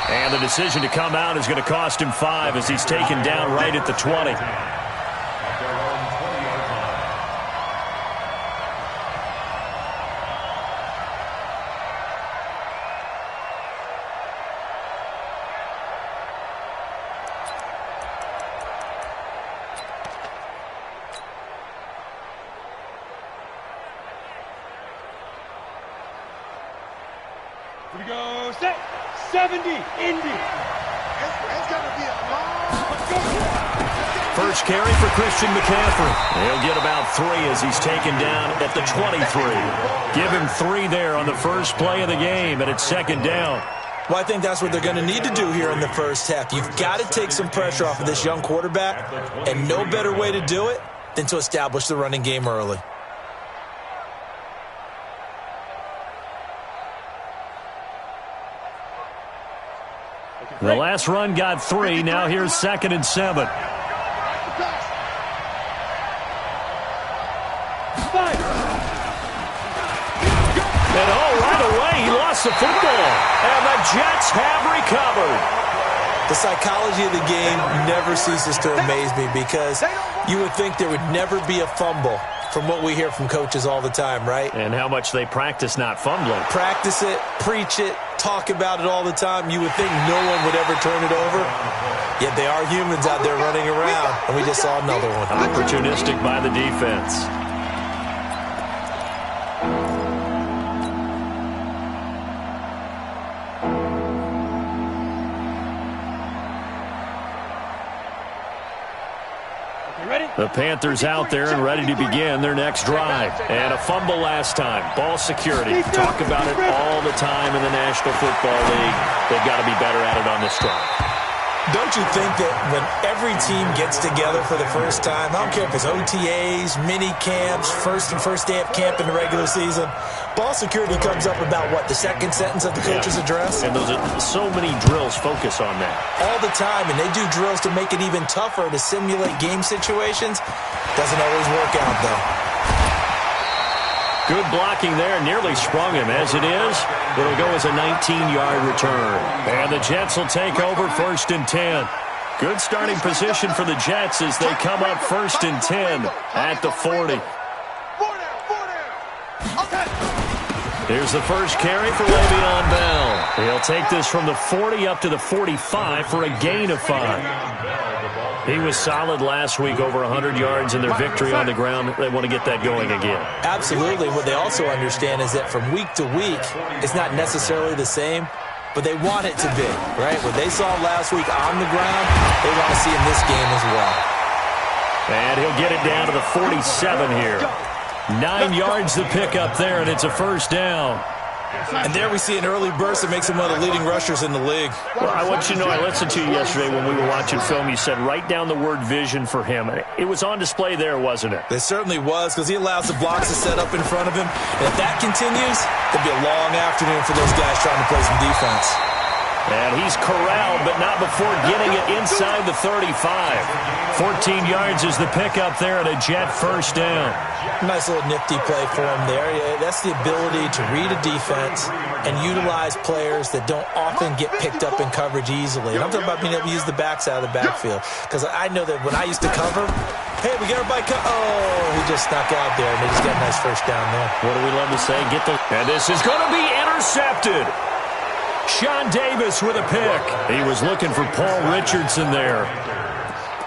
And the decision to come out is going to cost him 5 as he's taken down right at the 20. We go, set, 70, Indy. It's going to be a long... First carry for Christian McCaffrey. He'll get about 3 as he's taken down at the 23. Give him 3 there on the first play of the game, and it's second down. Well, I think that's what they're going to need to do here in the first half. You've got to take some pressure off of this young quarterback, and no better way to do it than to establish the running game early. The last run got 3. Now here's 2nd and 7. And right away, he lost the football. And the Jets have recovered. The psychology of the game never ceases to amaze me because you would think there would never be a fumble from what we hear from coaches all the time, right? And how much they practice not fumbling. Practice it, preach it, talk about it all the time. You would think no one would ever turn it over. Yet they are humans out there running around, and we just saw another one. Opportunistic by the defense. The Panthers out there and ready to begin their next drive. And a fumble last time. Ball security. Talk about it all the time in the National Football League. They've got to be better at it on this drive. Don't you think that when every team gets together for the first time, I don't care if it's OTAs, mini camps, first day of camp in the regular season, ball security comes up about what, the second sentence of the coach's address? And those are so many drills focus on that. All the time, and they do drills to make it even tougher to simulate game situations. Doesn't always work out, though. Good blocking there, nearly sprung him. As it is, it'll go as a 19-yard return. And the Jets will take over 1st and 10. Good starting position for the Jets as they come up 1st and 10 at the 40. Here's the first carry for Le'Veon Bell. He'll take this from the 40 up to the 45 for a gain of 5. He was solid last week, over 100 yards in their victory on the ground. They want to get that going again. Absolutely. What they also understand is that from week to week, it's not necessarily the same, but they want it to be, right? What they saw last week on the ground, they want to see in this game as well. And he'll get it down to the 47 here. 9 yards to pick up there, and it's a first down. And there we see an early burst that makes him one of the leading rushers in the league. Well, I want you to know, I listened to you yesterday when we were watching film. You said write down the word vision for him. It was on display there, wasn't it? It certainly was, because he allows the blocks to set up in front of him. And if that continues, it'll be a long afternoon for those guys trying to play some defense. And he's corralled, but not before getting it inside the 35. 14 yards is the pickup there at a Jet first down. Nice little nifty play for him there. Yeah, that's the ability to read a defense and utilize players that don't often get picked up in coverage easily. And I'm talking about being able to use the backside of the backfield. Because I know that when I used to cover, hey, we got everybody he just snuck out there, and they just got a nice first down there. What do we love to say? And this is going to be intercepted. Sean Davis with a pick. He was looking for Paul Richardson there.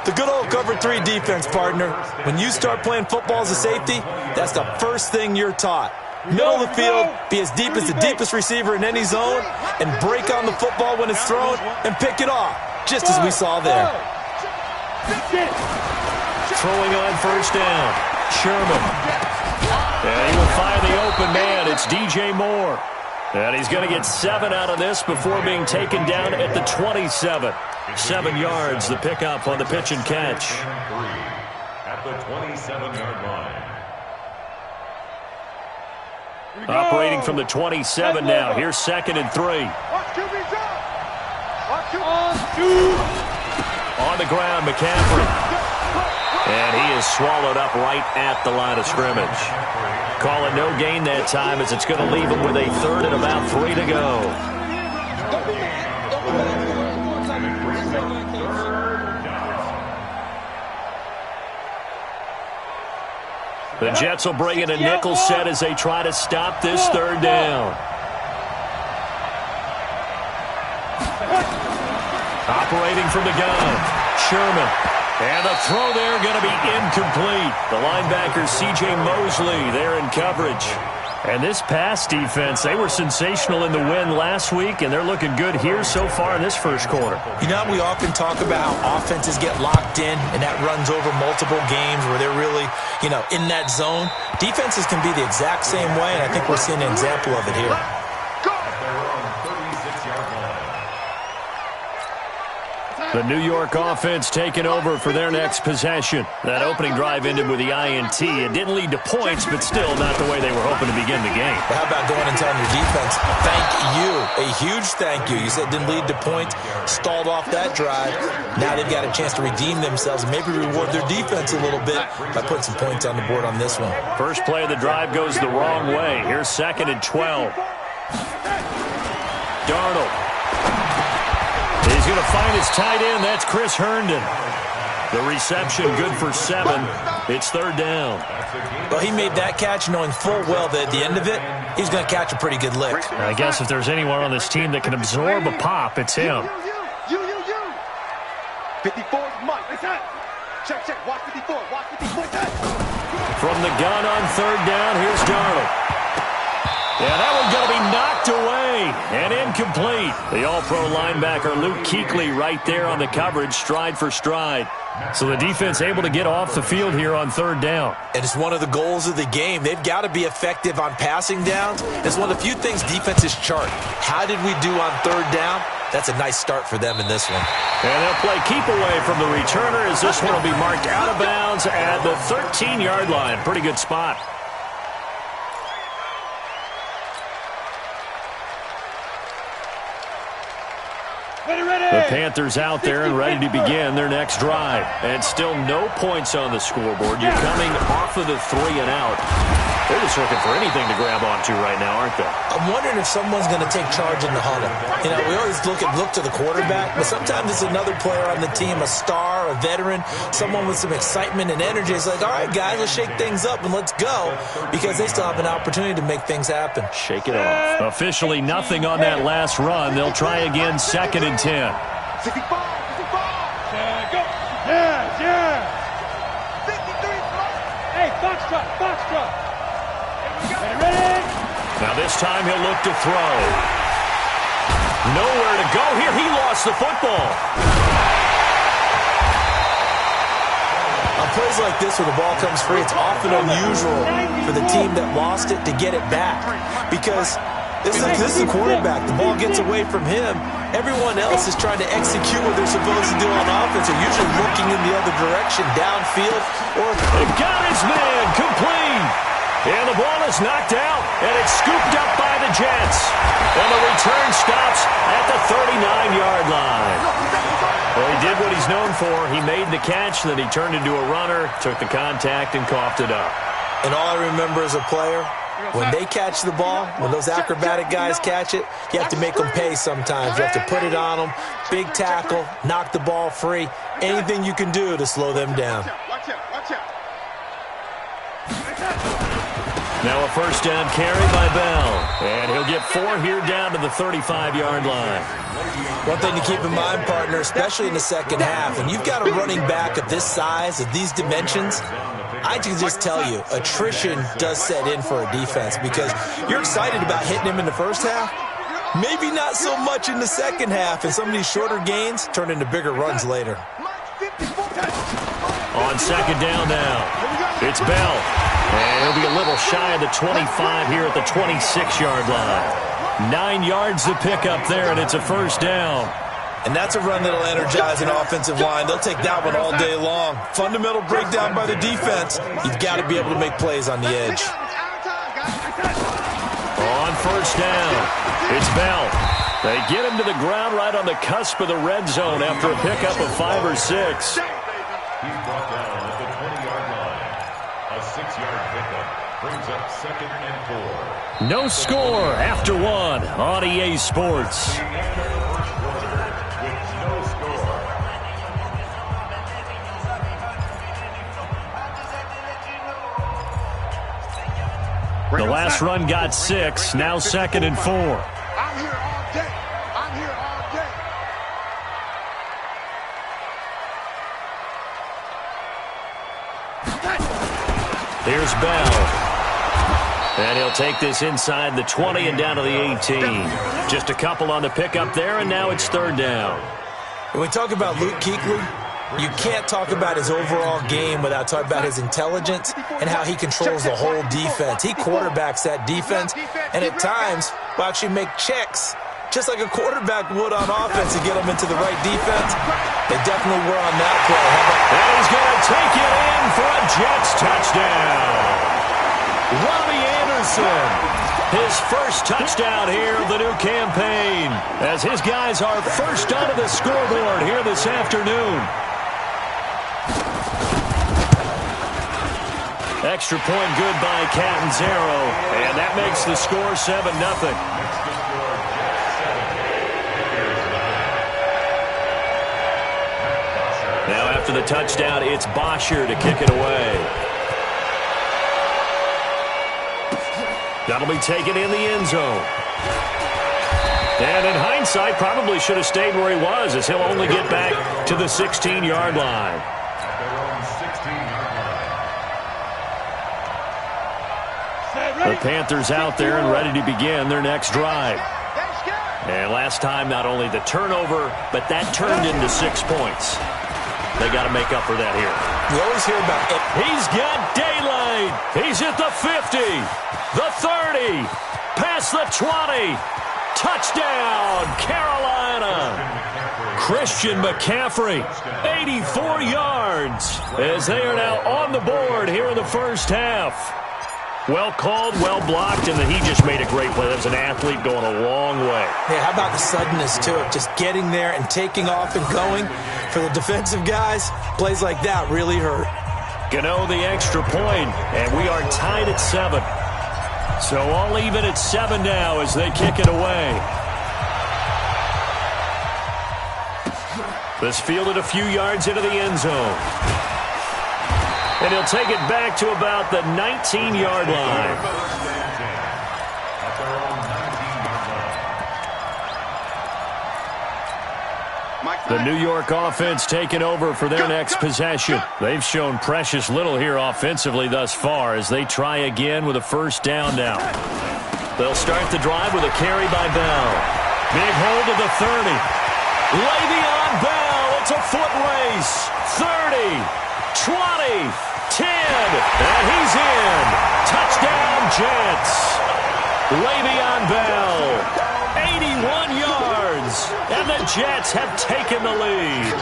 The good old cover 3 defense, partner. When you start playing football as a safety, that's the first thing you're taught. Middle of the field, be as deep as the deepest receiver in any zone, and break on the football when it's thrown and pick it off, just as we saw there. Throwing on first down, Sherman. And he will fire the open man. It's DJ Moore. And he's going to get 7 out of this before being taken down at the 27. 7 yards, the pickup on the pitch and catch. At the 27-yard line. Operating from the 27 now. Here's 2nd and 3. On the ground, McCaffrey. And he is swallowed up right at the line of scrimmage. Call it no gain that time as it's going to leave him with a 3rd and about 3 to go. The Jets will bring in a nickel set as they try to stop this third down. Operating from the gun, Sherman. And the throw there going to be incomplete. The linebacker, C.J. Mosley, there in coverage. And this pass defense, they were sensational in the win last week, and they're looking good here so far in this first quarter. You know, we often talk about how offenses get locked in, and that runs over multiple games where they're really, in that zone. Defenses can be the exact same way, and I think we're seeing an example of it here. The New York offense taking over for their next possession. That opening drive ended with the INT. It didn't lead to points, but still not the way they were hoping to begin the game. But how about going and telling your defense, thank you, a huge thank you. You said it didn't lead to points, stalled off that drive. Now they've got a chance to redeem themselves and maybe reward their defense a little bit by putting some points on the board on this one. First play of the drive goes the wrong way. Here's 2nd and 12. Darnold. He's going to find his tight end. That's Chris Herndon. The reception good for 7. It's 3rd down. Well, he made that catch knowing full well that at the end of it, he's going to catch a pretty good lick. I guess if there's anyone on this team that can absorb a pop, it's him. 54's Mike. Check. Watch 54. Watch 54. From the gun on 3rd down, here's Darnold. Yeah, that one's going to be knocked away and incomplete. The all-pro linebacker Luke Kuechly right there on the coverage, stride for stride. So the defense able to get off the field here on 3rd down. And it's one of the goals of the game. They've got to be effective on passing downs. It's one of the few things defenses chart. How did we do on 3rd down? That's a nice start for them in this one. And they'll play keep away from the returner as this one will be marked out of bounds at the 13-yard line. Pretty good spot. The Panthers out there and ready to begin their next drive. And still no points on the scoreboard. You're coming off of the 3 and out. They're just looking for anything to grab onto right now, aren't they? I'm wondering if someone's going to take charge in the huddle. We always look to the quarterback, but sometimes it's another player on the team, a star, a veteran, someone with some excitement and energy. It's like, all right, guys, let's shake things up and let's go, because they still have an opportunity to make things happen. Shake it off. Officially nothing on that last run. They'll try again, 2nd and 10. 65. Go. Yeah. 53. Hey, Foxtrot. Ready? Now this time he'll look to throw. Nowhere to go here. He lost the football. On plays like this where the ball comes free, it's often unusual for the team that lost it to get it back, because this is the quarterback. The ball gets away from him. Everyone else is trying to execute what they're supposed to do on offense. They're usually looking in the other direction, downfield. They've got his man complete. And the ball is knocked out, and it's scooped up by the Jets. And the return stops at the 39-yard line. Well, he did what he's known for. He made the catch, then he turned into a runner, took the contact, and coughed it up. And all I remember as a player, when they catch the ball, when those acrobatic guys catch it, you have to make them pay sometimes. You have to put it on them, big tackle, knock the ball free, anything you can do to slow them down. Watch out. Now a first down carry by Bell. And he'll get 4 here down to the 35-yard line. One thing to keep in mind, partner, especially in the second half, when you've got a running back of this size, of these dimensions, I can just tell you, attrition does set in for a defense, because you're excited about hitting him in the first half. Maybe not so much in the second half, and some of these shorter gains turn into bigger runs later. On 2nd down now, it's Bell. And he'll be a little shy of the 25 here at the 26-yard line. 9 yards to pick up there, and it's a first down. And that's a run that'll energize an offensive line. They'll take that one all day long. Fundamental breakdown by the defense. You've got to be able to make plays on the edge. On first down, it's Bell. They get him to the ground right on the cusp of the red zone after a pickup of 5 or 6. He's brought down at the 20-yard line. A 6-yard pickup brings up 2nd and 4. No score after 1 on EA Sports. This run got 6, now 2nd and 4. I'm here all day. I'm here all day. Here's Bell. And he'll take this inside the 20 and down to the 18. Just a couple on the pickup there, and now it's 3rd down. When we talk about Luke Kuechly, you can't talk about his overall game without talking about his intelligence and how he controls the whole defense. He quarterbacks that defense, and at times will actually make checks, just like a quarterback would on offense, to get them into the right defense. They definitely were on that play. And he's going to take it in for a Jets touchdown. Robbie Anderson, his first touchdown here of the new campaign, as his guys are first onto the scoreboard here this afternoon. Extra point good by Catanzaro, and that makes the score 7-0. Now after the touchdown, it's Bosher to kick it away. That'll be taken in the end zone. And in hindsight, probably should have stayed where he was, as he'll only get back to the 16-yard line. The Panthers out there and ready to begin their next drive. And last time, not only the turnover, but that turned into 6 points. They got to make up for that here. We always hear about it. He's got daylight. He's at the 50, the 30, past the 20. Touchdown, Carolina. Christian McCaffrey, 84 yards, as they are now on the board here in the first half. Well called, well blocked, and he just made a great play. That was an athlete going a long way. Yeah, how about the suddenness to it? Just getting there and taking off and going. For the defensive guys, plays like that really hurt. Gano the extra point, and we are tied at 7. So all even at 7 now as they kick it away. This fielded a few yards into the end zone. And he'll take it back to about the 19-yard line. The New York offense taking over for their next possession. They've shown precious little here offensively thus far as they try again with a first down now. They'll start the drive with a carry by Bell. Big hold of the 30. Le'Veon Bell, it's a foot race. 30, 20, 10, and he's in. Touchdown Jets. Le'Veon Bell. 81 yards, and the Jets have taken the lead.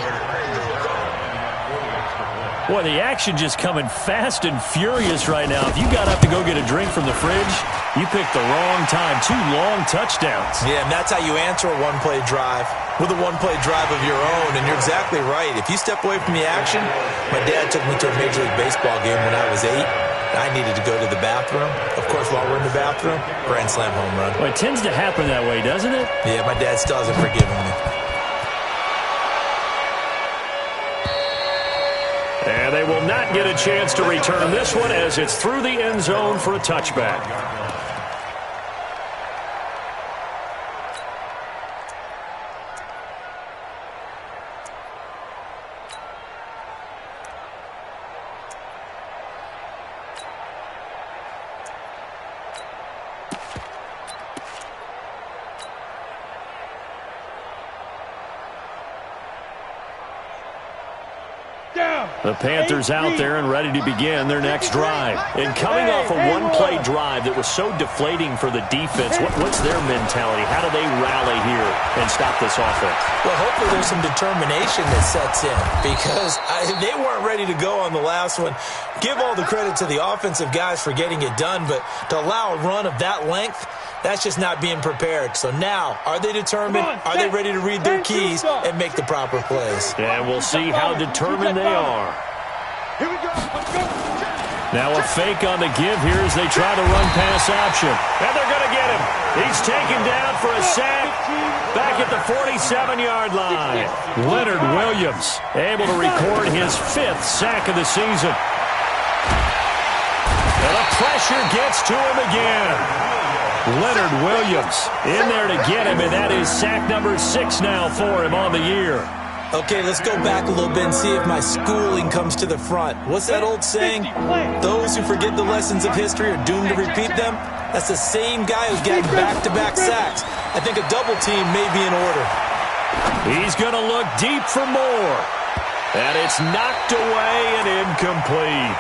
Boy, the action just coming fast and furious right now. If you got up to go get a drink from the fridge, you picked the wrong time. 2 long touchdowns. Yeah, and that's how you answer a one-play drive, with a one-play drive of your own. And you're exactly right. If you step away from the action, my dad took me to a Major League Baseball game when I was 8. I needed to go to the bathroom. Of course, while we're in the bathroom, grand slam home run. Well, it tends to happen that way, doesn't it? Yeah, my dad still hasn't forgiven me. And they will not get a chance to return this one as it's through the end zone for a touchback. The Panthers out there and ready to begin their next drive. And coming off a one-play drive that was so deflating for the defense, what's their mentality? How do they rally here and stop this offense? Well, hopefully there's some determination that sets in because they weren't ready to go on the last one. Give all the credit to the offensive guys for getting it done, but to allow a run of that length, that's just not being prepared. So now, are they determined? Are they ready to read their keys and make the proper plays? And we'll see how determined they are. Here we go. Let's go. Now a fake on the give here as they try to run pass option. And they're going to get him. He's taken down for a sack back at the 47-yard line. Leonard Williams able to record his 5th sack of the season. And a Pressure gets to him again. Leonard Williams in there to get him, and that is sack number 6 now for him on the year. Okay, let's go back a little bit and see if my schooling comes to the front. What's that old saying? Those who forget the lessons of history are doomed to repeat them. That's the same guy who's getting back-to-back sacks. I think a double team may be in order. He's going to look deep for more. And it's knocked away and incomplete.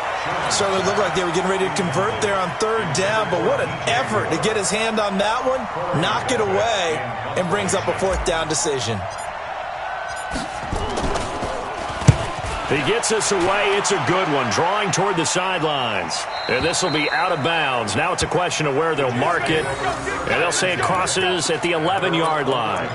Certainly looked like they were getting ready to convert there on 3rd down, but what an effort to get his hand on that one, knock it away, and brings up a 4th down decision. He gets us away. It's a good one, drawing toward the sidelines. And this will be out of bounds. Now it's a question of where they'll mark it. And they'll say it crosses at the 11-yard line.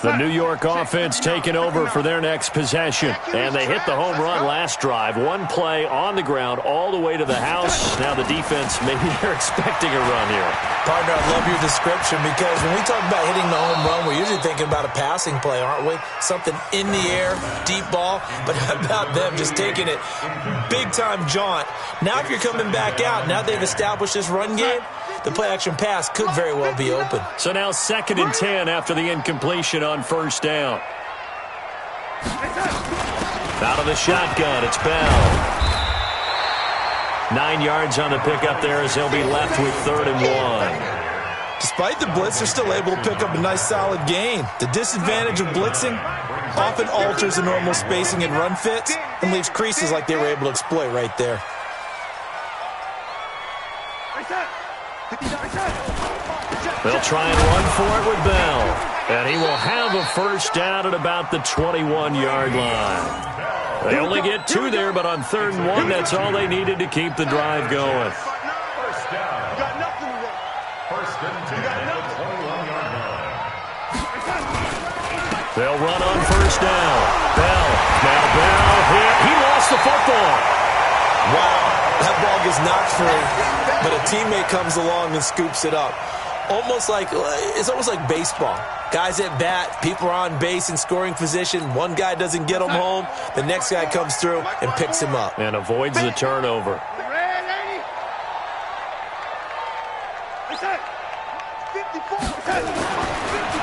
The New York offense taking over for their next possession. And they hit the home run last drive. One play on the ground all the way to the house. Now the defense, maybe they're expecting a run here. Partner, I love your description because when we talk about hitting the home run, we're usually thinking about a passing play, aren't we? Something in the air, deep ball. But how about them just taking it big-time jaunt? Now if you're coming back out, now they've established this run game, the play-action pass could very well be open. So now 2nd and 10 after the incompletion on 1st down. Out of the shotgun, it's Bell. 9 yards on the pickup there as he'll be left with 3rd and 1. Despite the blitz, they're still able to pick up a nice solid gain. The disadvantage of blitzing often alters the normal spacing and run fits and leaves creases like they were able to exploit right there. They'll try and run for it with Bell. And he will have a 1st down at about the 21-yard line. They only get 2 there, but on 3rd and 1, that's all they needed to keep the drive going. 1st down. You got nothing to run. 1st and 10 at the 21-yard line. They'll run on 1st down. Bell. Now Bell hit. He lost the football. Wow. That ball gets knocked free, but a teammate comes along and scoops it up. It's almost like baseball. Guys at bat, people are on base in scoring position. One guy doesn't get him home. The next guy comes through and picks him up. And avoids the turnover.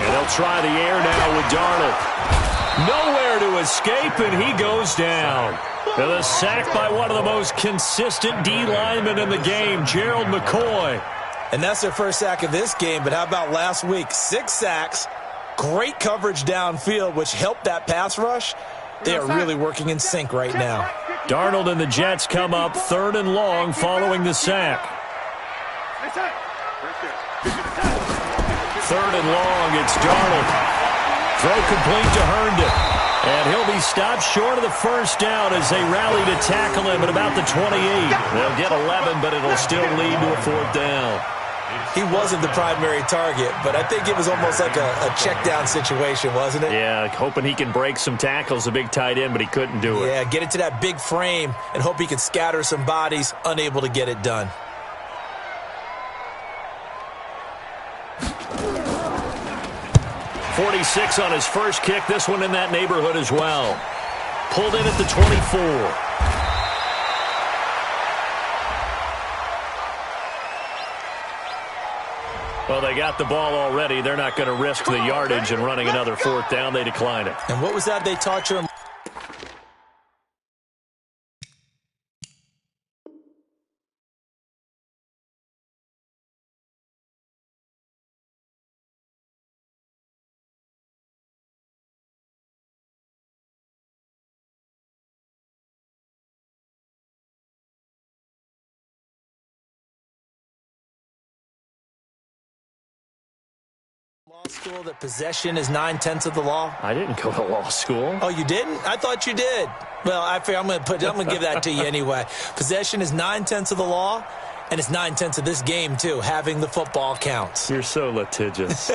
And they'll try the air now with Darnold. Nowhere to escape, and he goes down. And a sack by one of the most consistent D linemen in the game, Gerald McCoy. And that's their first sack of this game, but how about last week? 6 sacks, great coverage downfield, which helped that pass rush. They are really working in sync right now. Darnold and the Jets come up 3rd and long following the sack. 3rd and long, it's Darnold. Throw complete to Herndon. And he'll be stopped short of the 1st down as they rally to tackle him at about the 28. They'll get 11, but it'll still lead to a 4th down. He wasn't the primary target, but I think it was almost like a check-down situation, wasn't it? Yeah, hoping he can break some tackles, a big tight end, but he couldn't do it. Yeah, get it to that big frame and hope he can scatter some bodies, unable to get it done. .46 on his first kick. This one in that neighborhood as well. Pulled in at the 24. Well, they got the ball already. They're not going to risk the yardage and running another 4th down. They decline it. And what was that they taught you? Law school that possession is 9/10 of the law? I didn't go to law school. Oh, you didn't? I thought you did. Well, I'm going to give that to you anyway. Possession is 9/10 of the law, and it's 9/10 of this game too. Having the football counts. You're so litigious.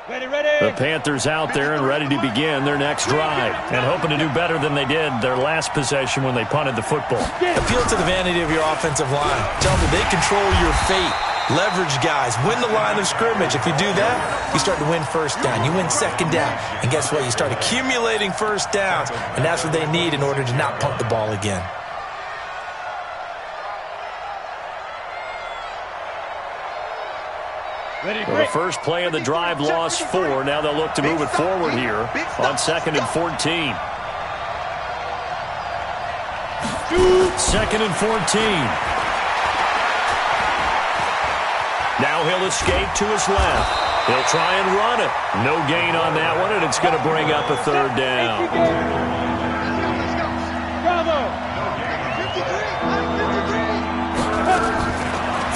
The Panthers out there and ready to begin their next drive and hoping to do better than they did their last possession when they punted the football. Appeal to the vanity of your offensive line. Tell them they control your fate. leverage guys, win the line of scrimmage. If you do that, you start to win first down. You win second down. And guess what? You start accumulating first downs, and that's what they need in order to not punt the ball again. Well, the first play of the drive lost 4. Now they'll look to move it forward here on 2nd and 14. 2nd and 14. Now he'll escape to his left. He'll try and run it. No gain on that one, and it's going to bring up a 3rd down.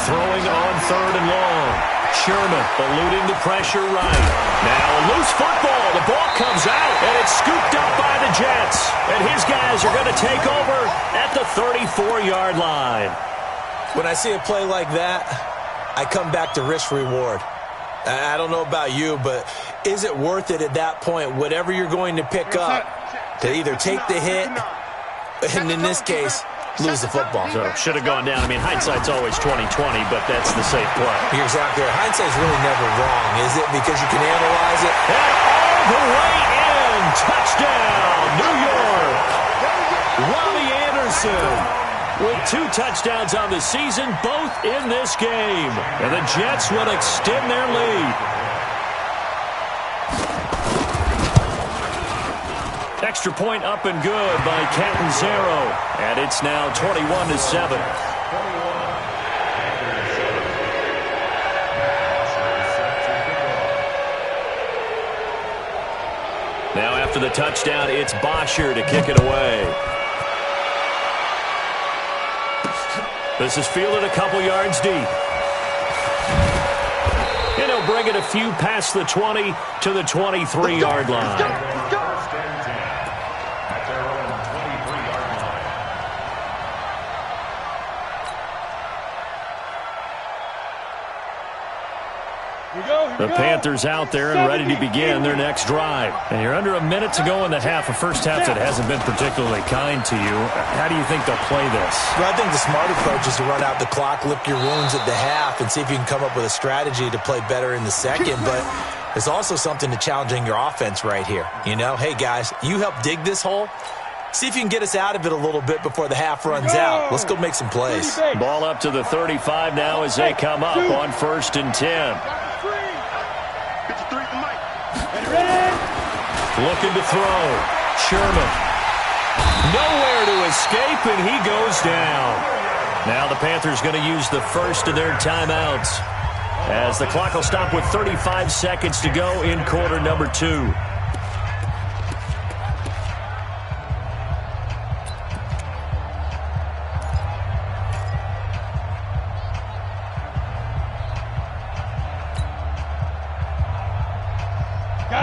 Throwing on 3rd and long. Sherman eluding the pressure right. Now a loose football. The ball comes out, and it's scooped up by the Jets. And his guys are going to take over at the 34-yard line. When I see a play like that, I come back to risk-reward. I don't know about you, but is it worth it at that point, whatever you're going to pick up, to either take the hit, and in this case, lose the football? So should have gone down. I mean, hindsight's always 20/20, but that's the safe play. You're exactly right. Hindsight's really never wrong, is it? Because you can analyze it. And all the way in. Touchdown, New York. Robbie Anderson with 2 touchdowns on the season, both in this game. And the Jets will extend their lead. Extra point up and good by Catanzaro. And it's now 21-7. Now after the touchdown, it's Bosher to kick it away. This is fielded a couple yards deep. And he'll bring it a few past the 20 to the 23-yard line. The Panthers out there and ready to begin their next drive. And you're under a minute to go in the half, a first half that hasn't been particularly kind to you. How do you think they'll play this? Well, I think the smart approach is to run out the clock, lick your wounds at the half, and see if you can come up with a strategy to play better in the second. But there's also something to challenging your offense right here. You know, hey, guys, you help dig this hole. See if you can get us out of it a little bit before the half runs out. Let's go make some plays. Ball up to the 35 now as they come up on 1st and 10. Looking to throw. Sherman. Nowhere to escape, and he goes down. Now the Panthers going to use the first of their timeouts, as the clock will stop with 35 seconds to go in quarter number 2.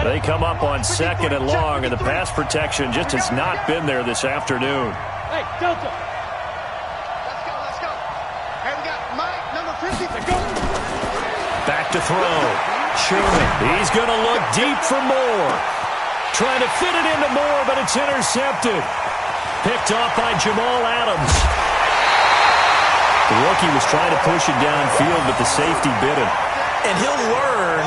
They come up on 2nd and long, and the pass protection just has not been there this afternoon. Hey, Delta. Let's go. Hey, we got Mike, number 50. Let's go. Back to throw. Sherman. He's going to look deep for Moore. Trying to fit it into Moore, but it's intercepted. Picked off by Jamal Adams. The rookie was trying to push it downfield, but the safety bit him. And he'll learn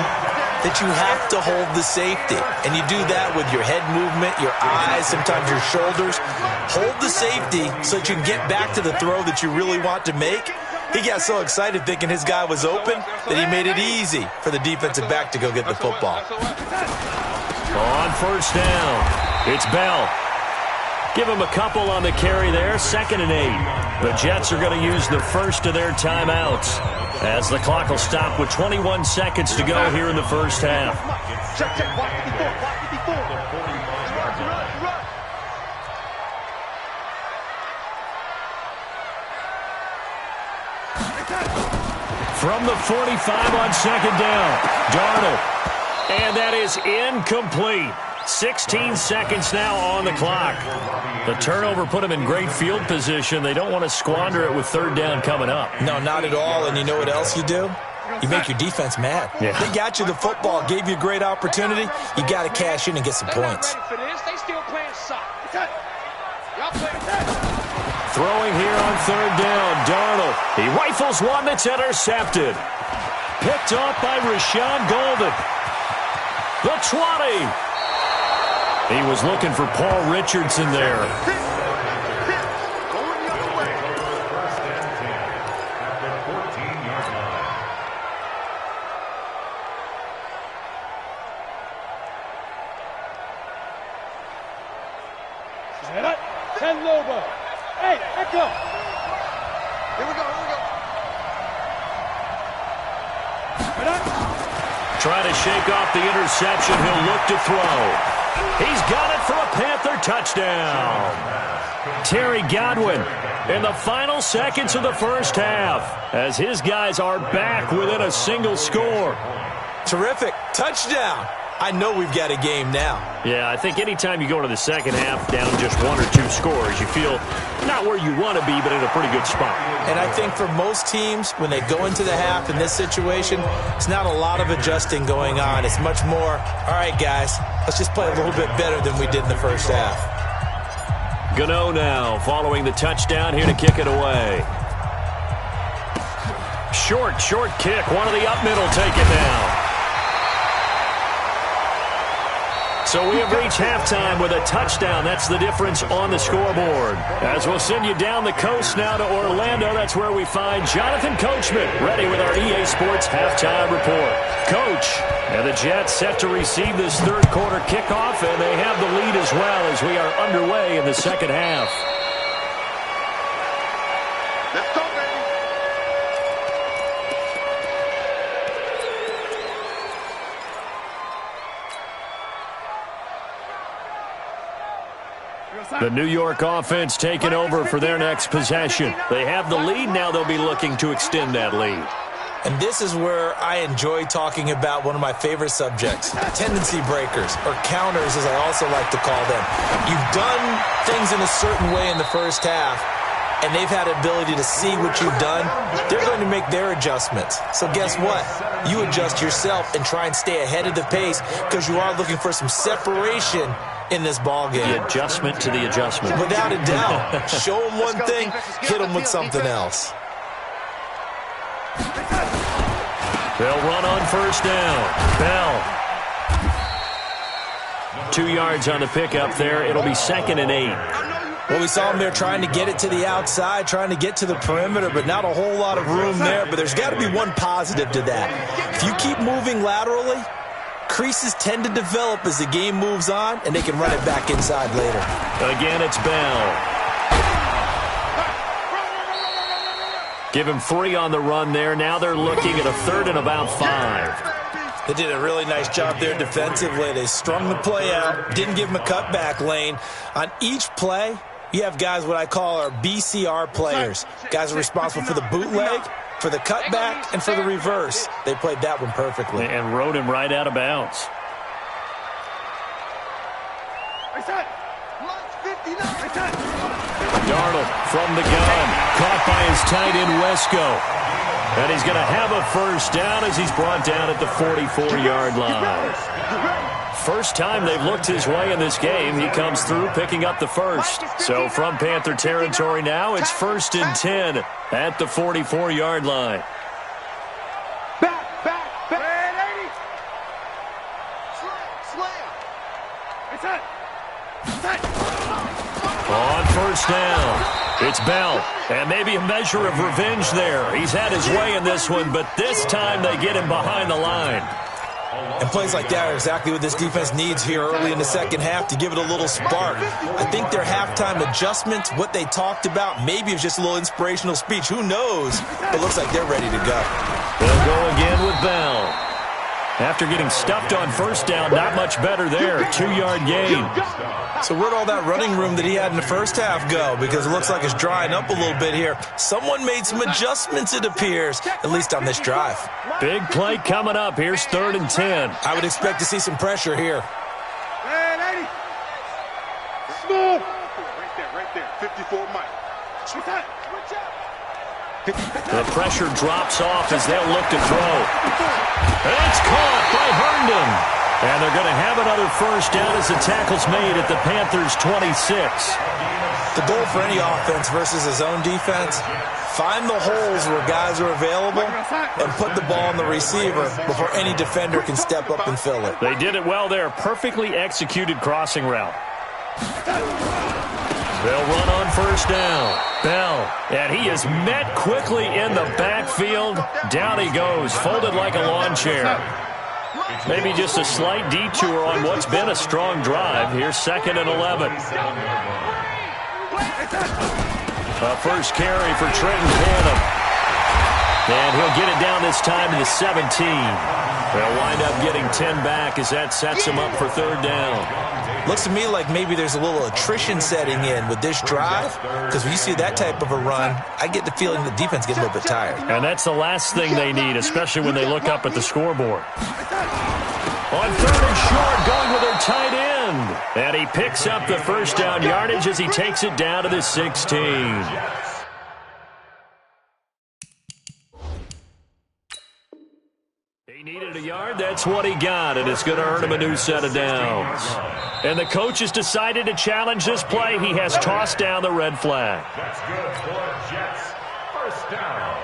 that you have to hold the safety. And you do that with your head movement, your eyes, sometimes your shoulders. Hold the safety so that you can get back to the throw that you really want to make. He got so excited thinking his guy was open that he made it easy for the defensive back to go get the football. On 1st down, it's Bell. Give him a couple on the carry there, 2nd and 8. The Jets are going to use the first of their timeouts, as the clock will stop with 21 seconds to go here in the first half. Check. Block 54. From the 45 on 2nd down, Darnold. And that is incomplete. 16 seconds now on the clock. The turnover put them in great field position. They don't want to squander it with 3rd down coming up. No, not at all. And you know what else you do? You make your defense mad. Yeah. They got you the football, gave you a great opportunity. You got to cash in and get some points. Throwing here on 3rd down, Darnold. He rifles one that's intercepted. Picked off by Rashawn Golden. The 20. He was looking for Paul Richardson there. Hey, Echo. Here we go. Trying to shake off the interception. He'll look to throw. He's got it for a Panther touchdown. Terry Godwin in the final seconds of the first half as his guys are back within a single score. Terrific. Touchdown. I know we've got a game now. Yeah, I think anytime you go into the second half down just 1 or 2 scores, you feel not where you want to be, but in a pretty good spot. And I think for most teams, when they go into the half in this situation, it's not a lot of adjusting going on. It's much more, all right, guys, let's just play a little bit better than we did in the first half. Gano now following the touchdown here to kick it away. Short kick. One of the up middle taken down. So we have reached halftime with a touchdown. That's the difference on the scoreboard. As we'll send you down the coast now to Orlando, that's where we find Jonathan Coachman ready with our EA Sports halftime report. Coach, and the Jets set to receive this third quarter kickoff, and they have the lead as well as we are underway in the second half. Let's go, baby. The New York offense taking over for their next possession. They have the lead. Now they'll be looking to extend that lead. And this is where I enjoy talking about one of my favorite subjects, tendency breakers, or counters as I also like to call them. You've done things in a certain way in the first half, and they've had the ability to see what you've done. They're going to make their adjustments. So guess what? You adjust yourself and try and stay ahead of the pace because you are looking for some separation in this ball game. The adjustment to the adjustment. Without a doubt. Show them one thing, hit them with something else. They'll run on first down. Bell. 2 yards on the pickup there. It'll be 2nd and 8. Well, we saw him there trying to get it to the outside, trying to get to the perimeter, but not a whole lot of room there. But there's got to be one positive to that. If you keep moving laterally, creases tend to develop as the game moves on, and they can run it back inside later. Again, it's Bell. Give him 3 on the run there. Now they're looking at a 3rd and about 5. They did a really nice job there defensively. They strung the play out, didn't give him a cutback lane. On each play, you have guys what I call our BCR players. Guys are responsible for the bootleg, for the cutback, and for the reverse. They played that one perfectly. And rode him right out of bounds. Darnold from the gun. Caught by his tight end, Wesco. And he's going to have a first down as he's brought down at the 44-yard line. First time they've looked his way in this game. He comes through picking up the first. So from Panther territory now, it's 1st and 10 at the 44-yard line. Back. On first down, it's Bell. And maybe a measure of revenge there. He's had his way in this one, but this time they get him behind the line. And plays like that are exactly what this defense needs here early in the second half to give it a little spark. I think their halftime adjustments, what they talked about, maybe it's just a little inspirational speech. Who knows? It looks like they're ready to go. They'll go again with Bell. After getting stuffed on first down, not much better there. 2-yard gain. So where'd all that running room that he had in the first half go? Because it looks like it's drying up a little bit here. Someone made some adjustments, it appears, at least on this drive. Big play coming up. Here's 3rd and 10. I would expect to see some pressure here. Smooth. Right there. 54 Mike. Switch out. The pressure drops off as they'll look to throw. And it's caught by Herndon. And they're going to have another first down as the tackle's made at the Panthers' 26. The goal for any offense versus his own defense, find the holes where guys are available and put the ball on the receiver before any defender can step up and fill it. They did it well there. Perfectly executed crossing route. They'll run on first down. Bell, and he is met quickly in the backfield. Down he goes, folded like a lawn chair. Maybe just a slight detour on what's been a strong drive. Here's 2nd and 11. A first carry for Trenton Canham. And he'll get it down this time to the 17. They'll wind up getting 10 back as that sets him up for 3rd down. Looks to me like maybe there's a little attrition setting in with this drive, because when you see that type of a run, I get the feeling the defense gets a little bit tired. And that's the last thing they need, especially when they look up at the scoreboard. On 3rd and short, going with their tight end. And he picks up the first down yardage as he takes it down to the 16. He needed a yard. That's what he got, and it's going to earn him a new set of downs. And the coach has decided to challenge this play. He has tossed down the red flag. That's good for Jets. First down.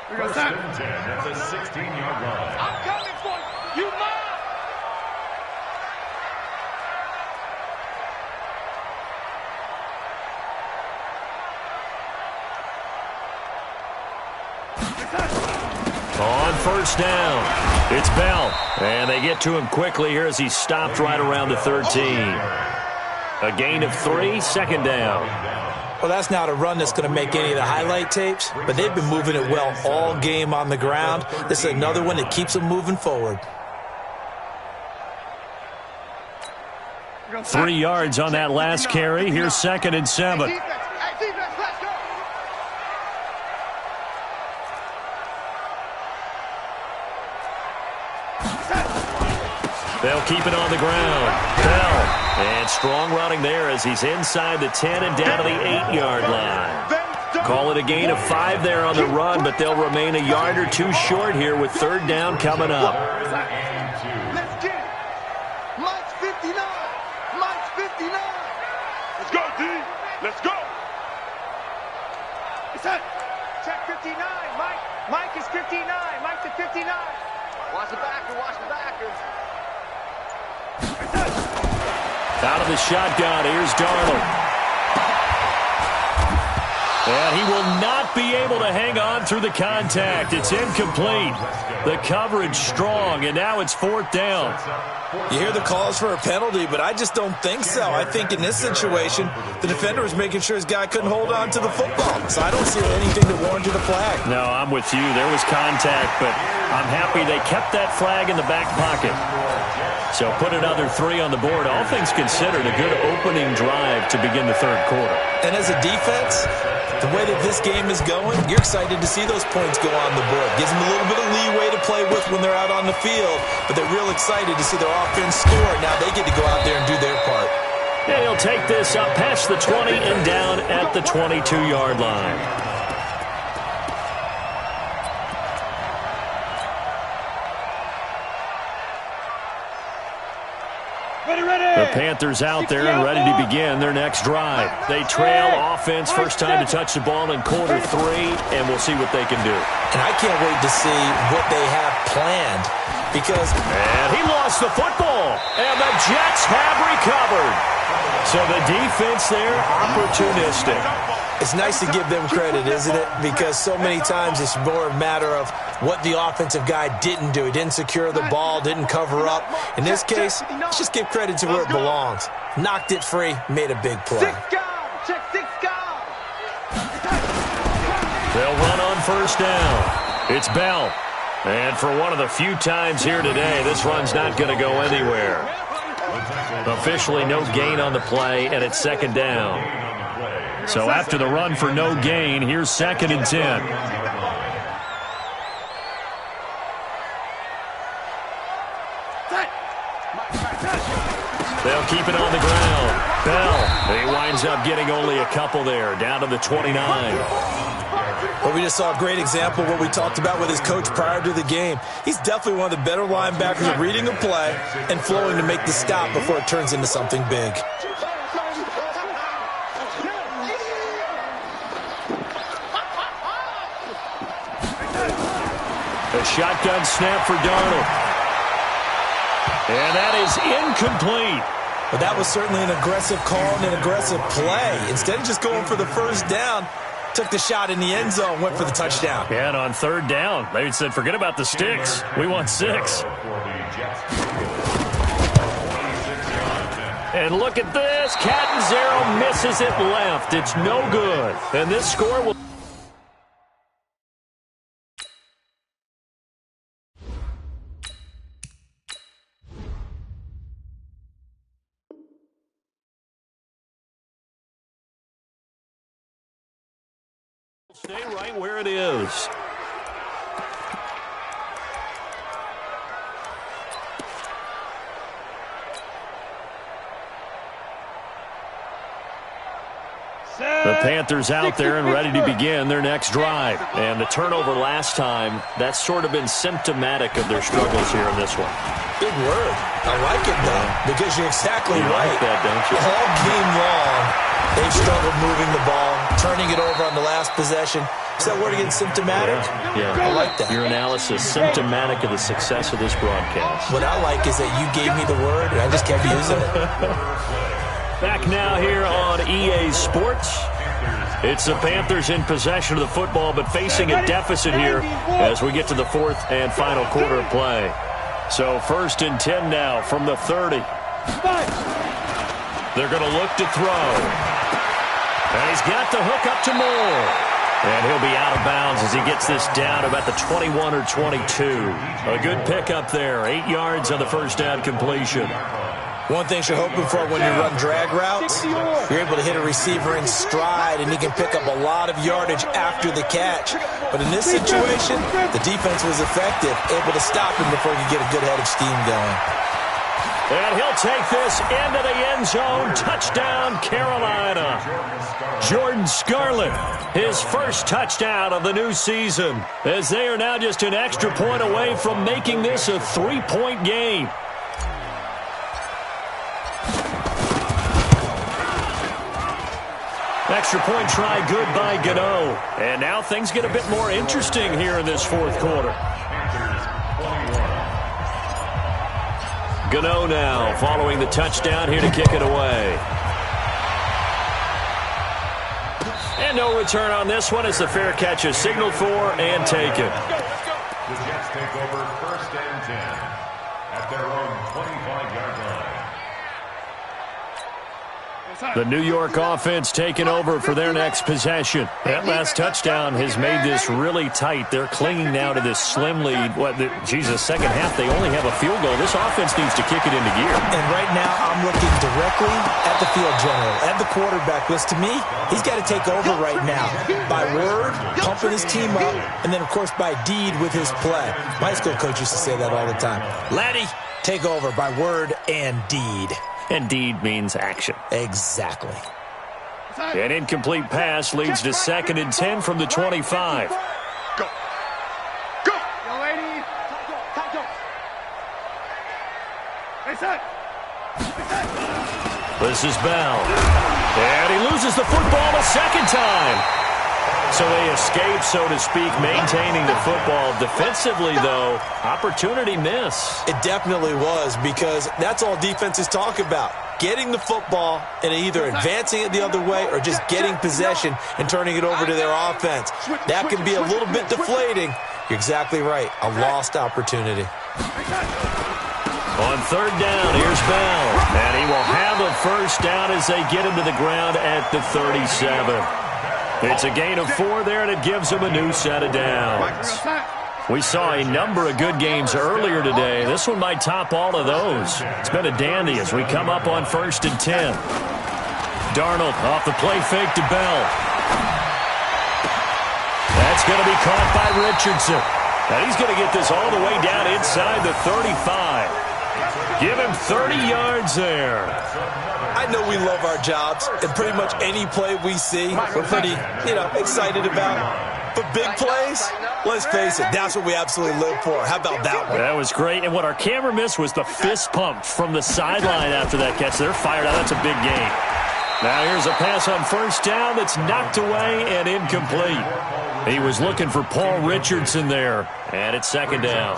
First and 10 at the 16-yard line. I'm coming for you. You must. On first down, it's Bell. And they get to him quickly here as he's stopped right around the 13. A gain of 3, 2nd down. Well, that's not a run that's going to make any of the highlight tapes, but they've been moving it well all game on the ground. This is another one that keeps them moving forward. 3 yards on that last carry. Here's 2nd and 7. They'll keep it on the ground. Bell. And strong running there as he's inside the 10 and down to the 8-yard line. Call it a gain of 5 there on the run, but they'll remain a yard or 2 short here with 3rd down coming up. Let's get it. Mike's 59. Mike's 59. Let's go, D. Let's go. It's that. Check 59. Mike is 59. Mike's at 59. Watch the backer. Watch the backer. Out of the shotgun, here's Darnold. And he will not be able to hang on through the contact. It's incomplete. The coverage strong, and now it's 4th down. You hear the calls for a penalty, but I just don't think so. I think in this situation, the defender was making sure his guy couldn't hold on to the football. So I don't see anything to warrant a flag. No, I'm with you. There was contact, but I'm happy they kept that flag in the back pocket. So put another 3 on the board. All things considered, a good opening drive to begin the 3rd quarter. And as a defense, the way that this game is going, you're excited to see those points go on the board. Gives them a little bit of leeway to play with when they're out on the field, but they're real excited to see their offense score. Now they get to go out there and do their part. And he'll take this up past the 20 and down at the 22-yard line. The Panthers out there and ready to begin their next drive. They trail offense, first time to touch the ball in quarter 3, and we'll see what they can do. And I can't wait to see what they have planned because... And he lost the football, and the Jets have recovered. So the defense there, opportunistic. It's nice to give them credit, isn't it? Because so many times it's more a matter of what the offensive guy didn't do. He didn't secure the ball, didn't cover up. In this case, let's just give credit to where it belongs. Knocked it free, made a big play. They'll run on first down. It's Bell. And for one of the few times here today, this run's not going to go anywhere. Officially no gain on the play, and it's 2nd down. So after the run for no gain, here's 2nd and 10. They'll keep it on the ground. Bell, he winds up getting only a couple there, down to the 29. Well, we just saw a great example of what we talked about with his coach prior to the game. He's definitely one of the better linebackers at reading a play and flowing to make the stop before it turns into something big. A shotgun snap for Darnold. And that is incomplete. But that was certainly an aggressive call and an aggressive play. Instead of just going for the first down, took the shot in the end zone, went for the touchdown. Yeah, and on third down, they said, forget about the sticks. We want 6. And look at this. Catanzaro misses it left. It's no good. And this score will... stay right where it is. The Panthers out there and ready to begin their next drive. And the turnover last time, that's sort of been symptomatic of their struggles here in this one. Big word. I like it, though, because you're exactly right. Like that, don't you? All game long, they've struggled moving the ball, turning it over on the last possession. Is that word again, symptomatic? Yeah. I like that. Your analysis, symptomatic of the success of this broadcast. What I like is that you gave me the word, and I just kept using it. Back now here on EA Sports. It's the Panthers in possession of the football, but facing a deficit here as we get to the fourth and final quarter of play. So 1st and 10 now from the 30. They're going to look to throw. And he's got the hook up to Moore. And he'll be out of bounds as he gets this down about the 21 or 22. A good pickup there. 8 yards on the first down completion. One thing you're hoping for when you run drag routes, you're able to hit a receiver in stride, and he can pick up a lot of yardage after the catch. But in this situation, the defense was effective, able to stop him before he could get a good head of steam going. And he'll take this into the end zone. Touchdown, Carolina. Jordan Scarlett, his first touchdown of the new season, as they are now just an extra point away from making this a 3-point game. Extra point try good by Gano. And now things get a bit more interesting here in this fourth quarter. Gano now following the touchdown here to kick it away. And no return on this one as the fair catch is signaled for and taken. The Jets take over 1st and 10 at their own 25-yard line. The New York offense taking over for their next possession. That last touchdown has made this really tight. They're clinging now to this slim lead. Second half, they only have a field goal. This offense needs to kick it into gear. And right now, I'm looking directly at the field general, at the quarterback. Because to me, he's got to take over right now. By word, pumping his team up, and then, of course, by deed with his play. My school coach used to say that all the time. Laddie, take over by word and deed. And deed means action. Exactly. An incomplete pass leads to 2nd and 10 from the 25. Go. Go. Yo, ladies. Go. Hey, set. This is Bell. And he loses the football a second time. So they escape, so to speak, maintaining the football. Defensively, though, opportunity miss. It definitely was, because that's all defenses talk about. Getting the football and either advancing it the other way or just getting possession and turning it over to their offense. That can be a little bit deflating. You're exactly right. A lost opportunity. On 3rd down, here's Bell. And he will have a first down as they get him to the ground at the 37. It's a gain of 4 there, and it gives them a new set of downs. We saw a number of good games earlier today. This one might top all of those. It's been a dandy as we come up on 1st and 10. Darnold off the play fake to Bell. That's going to be caught by Richardson. And he's going to get this all the way down inside the 35. Give him 30 yards there. I know we love our jobs, and pretty much any play we see, we're pretty, excited about. But big plays, let's face it, that's what we absolutely live for. How about that one? That was great. And what our camera missed was the fist pump from the sideline after that catch. They're fired out. That's a big gain. Now here's a pass on 1st down that's knocked away and incomplete. He was looking for Paul Richardson there, and it's second down.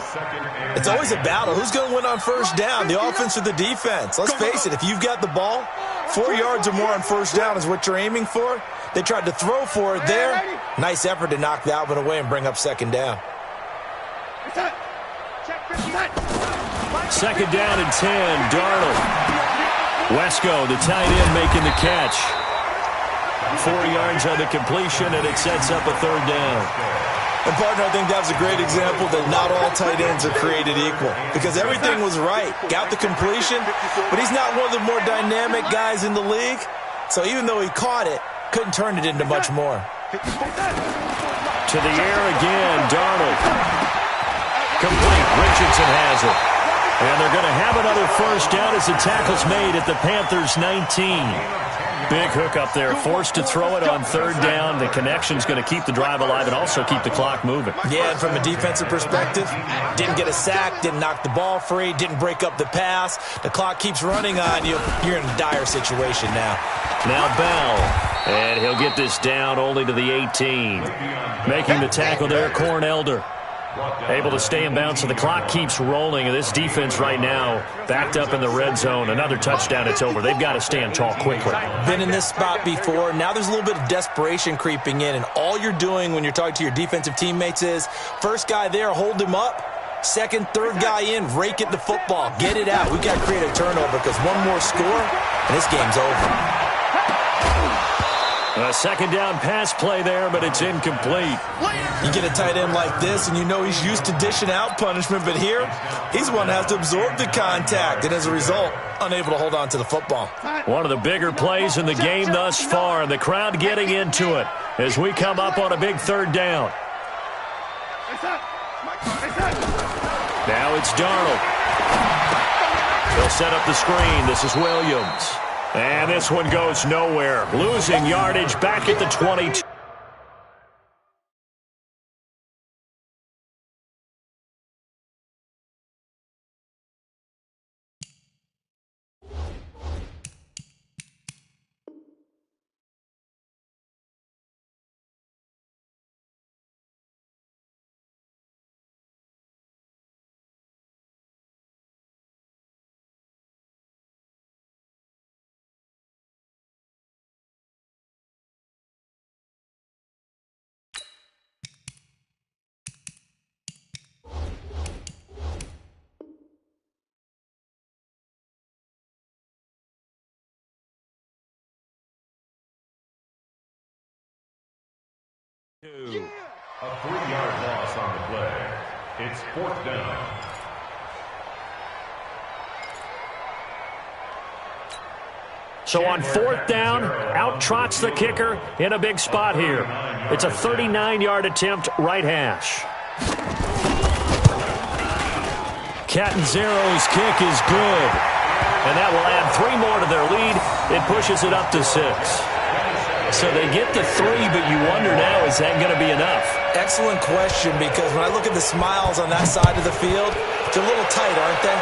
It's always a battle. Who's going to win on first down, the offense or the defense? Let's face it, if you've got the ball, 4 yards or more on first down is what you're aiming for. They tried to throw for it there. Nice effort to knock that one away and bring up second down. Second down and 10, Darnold. Wesco, the tight end, making the catch. 4 yards on the completion, and it sets up a third down. And, partner, I think that was a great example that not all tight ends are created equal because everything was right. Got the completion, but he's not one of the more dynamic guys in the league. So even though he caught it, couldn't turn it into much more. To the air again, Darnold. Complete. Richardson has it. And they're going to have another first down as the tackle's made at the Panthers' 19. Big hook up there, forced to throw it on third down. The connection's going to keep the drive alive and also keep the clock moving. Yeah, and from a defensive perspective, didn't get a sack, didn't knock the ball free, didn't break up the pass. The clock keeps running on you. You're in a dire situation now. Now Bell, and he'll get this down only to the 18. Making the tackle there, Corn Elder. Able to stay in bounds, so the clock keeps rolling. And this defense right now backed up in the red zone. Another touchdown, it's over. They've got to stand tall quickly. Been in this spot before. Now there's a little bit of desperation creeping in, and all you're doing when you're talking to your defensive teammates is first guy there, hold him up. Second, third guy in, rake it the football. Get it out. We've got to create a turnover because one more score, and this game's over. A second down pass play there, but it's incomplete. You get a tight end like this, and you know he's used to dishing out punishment, but here, he's the one that has to absorb the contact, and as a result, unable to hold on to the football. One of the bigger plays in the game thus far, and the crowd getting into it as we come up on a big third down. Now it's Darnold. He'll set up the screen. This is Williams. And this one goes nowhere. Losing yardage back at the 22. A 3-yard loss on the play. It's fourth down. So on fourth down, out trots the kicker in a big spot here. It's a 39-yard attempt, right hash. Catanzaro's kick is good. And that will add 3 more to their lead. It pushes it up to 6. So they get to 3, but you wonder now, is that going to be enough? Excellent question, because when I look at the smiles on that side of the field, they're a little tight, aren't they?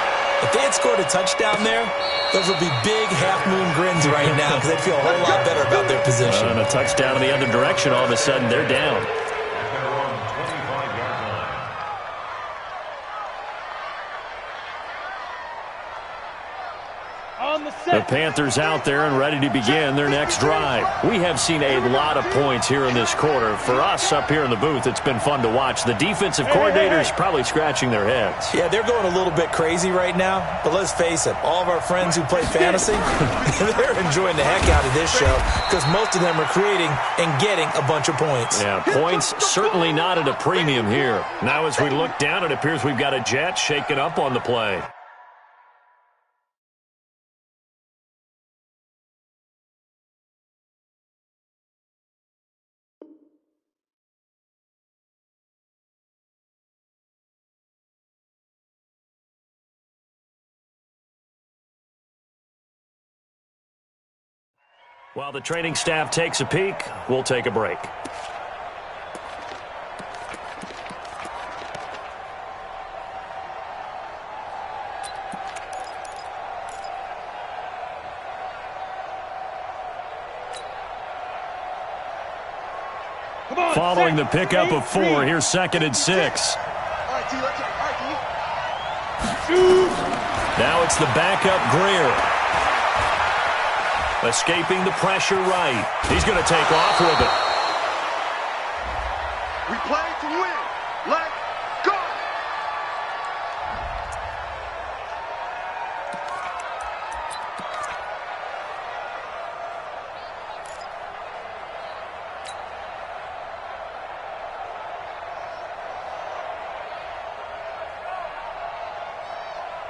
If they had scored a touchdown there, those would be big half-moon grins right now because they'd feel a whole lot better about their position. And a touchdown in the other direction, all of a sudden, they're down. The Panthers out there and ready to begin their next drive. We have seen a lot of points here in this quarter. For us up here in the booth, it's been fun to watch. The defensive coordinators probably scratching their heads. Yeah, they're going a little bit crazy right now. But let's face it, all of our friends who play fantasy, they're enjoying the heck out of this show because most of them are creating and getting a bunch of points. Yeah, points certainly not at a premium here. Now as we look down, it appears we've got a jet shaken up on the play. While the training staff takes a peek, we'll take a break. Come Following the pickup of 4, here's 2nd and 6. Now it's the backup Greer. Escaping the pressure right. He's going to take off with it. We play to win. Let's go.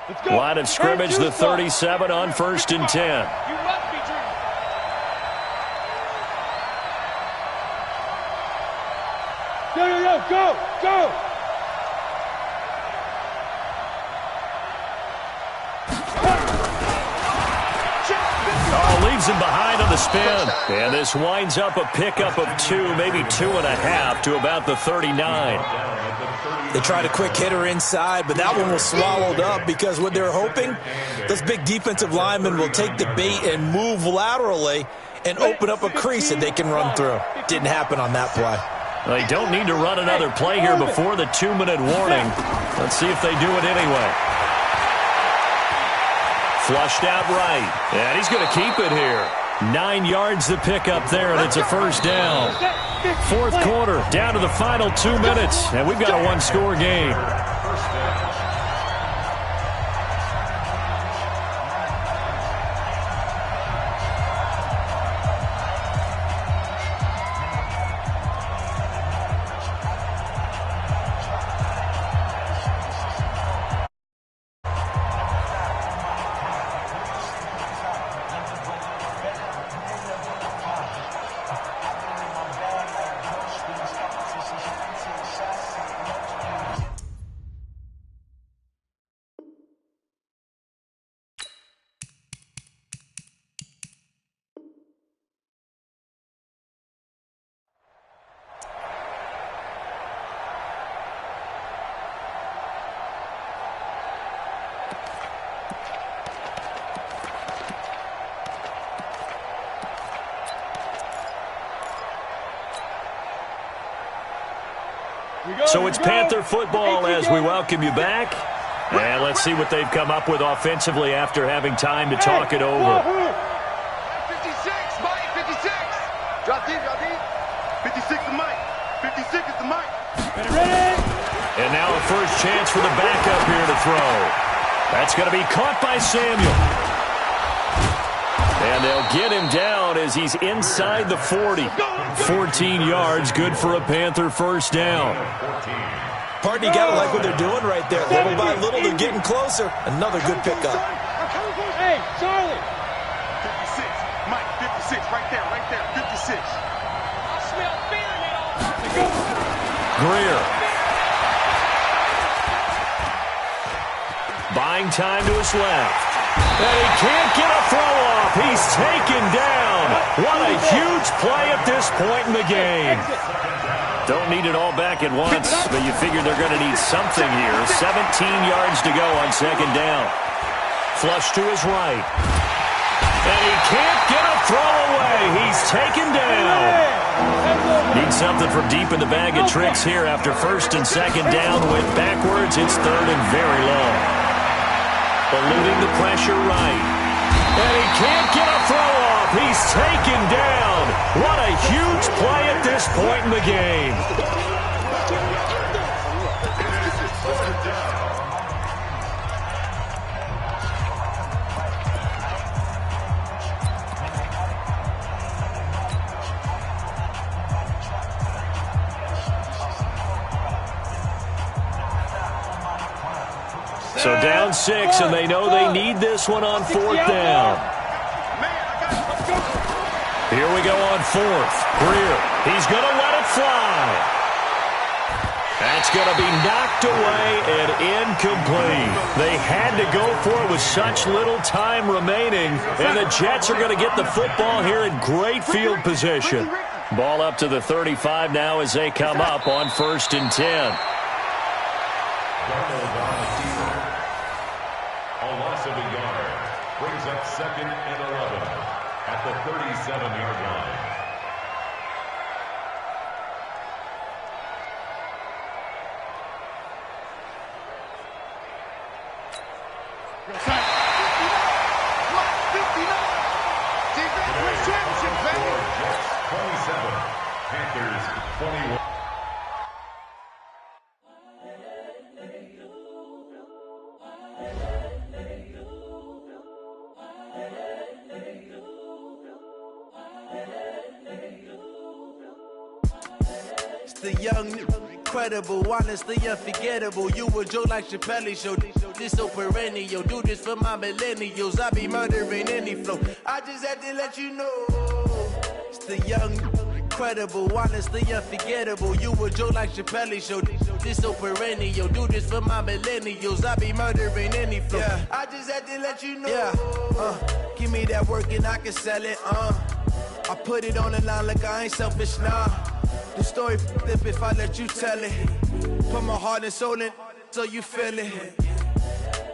Let's go. Line of scrimmage, the 37 on 1st and 10. You must be dreaming. Go. Oh, leaves him behind on the spin. And this winds up a pickup of 2, maybe 2.5 to about the 39. They tried a quick hitter inside, but that one was swallowed up because what they're hoping, those big defensive linemen will take the bait and move laterally and open up a crease that they can run through. Didn't happen on that play. They don't need to run another play here before the 2-minute warning. Let's see if they do it anyway. Flushed out right. And he's going to keep it here. 9 yards the pickup there, and it's a first down. 4th quarter, down to the final 2 minutes, and we've got a one-score game. So it's Panther football as we welcome you back. And let's see what they've come up with offensively after having time to talk it over. 56, Mike, 56. Drop deep. 56 is Mike. 56 is the Mike. Ready? And now a first chance for the backup here to throw. That's going to be caught by Samuel. And they'll get him down as he's inside the 40. 14 yards, good for a Panther first down. Pardon, you gotta like what they're doing right there. Little by little, they're getting closer. Another good pickup. Hey, Charlie. 56, Mike, 56, right there, 56. I smell fear now. Greer. Buying time to his left. And he can't get a throw off. He's taken down. What a huge play at this point in the game. Don't need it all back at once, but you figure they're going to need something here. 17 yards to go on 2nd down. Flush to his right. And he can't get a throw away. He's taken down. Need something from deep in the bag of tricks here after 1st and 2nd down. Went backwards. It's 3rd and very long. Eluding the pressure right. And he can't get a throw off. He's taken down. What a huge play at this point in the game. So down 6, and they know they need this one on 4th down. Here we go on 4th. Greer, he's going to let it fly. That's going to be knocked away and incomplete. They had to go for it with such little time remaining, and the Jets are going to get the football here in great field position. Ball up to the 35 now as they come up on 1st and 10. Brings up 2nd and 11 at the 37-yard line. Defense championship, baby. Jets 27, Panthers 21. The young, incredible, honestly unforgettable. You a joke like Chappelle Show. This so perennial. Do this for my millennials. I be murdering any flow. I just had to let you know. It's the young, incredible, honestly unforgettable. You a joke like Chappelle Show. This so perennial. Do this for my millennials. I be murdering any flow. Yeah. I just had to let you know. Yeah. Give me that work and I can sell it. I put it on the line like I ain't selfish, nah. The story flip if I let you tell it. Put my heart and soul in so you feel it.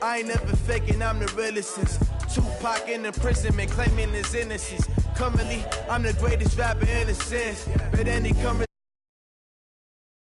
I ain't never faking, I'm the realest since Tupac in imprisonment claiming his innocence. Currently, I'm the greatest rapper in a sense. But any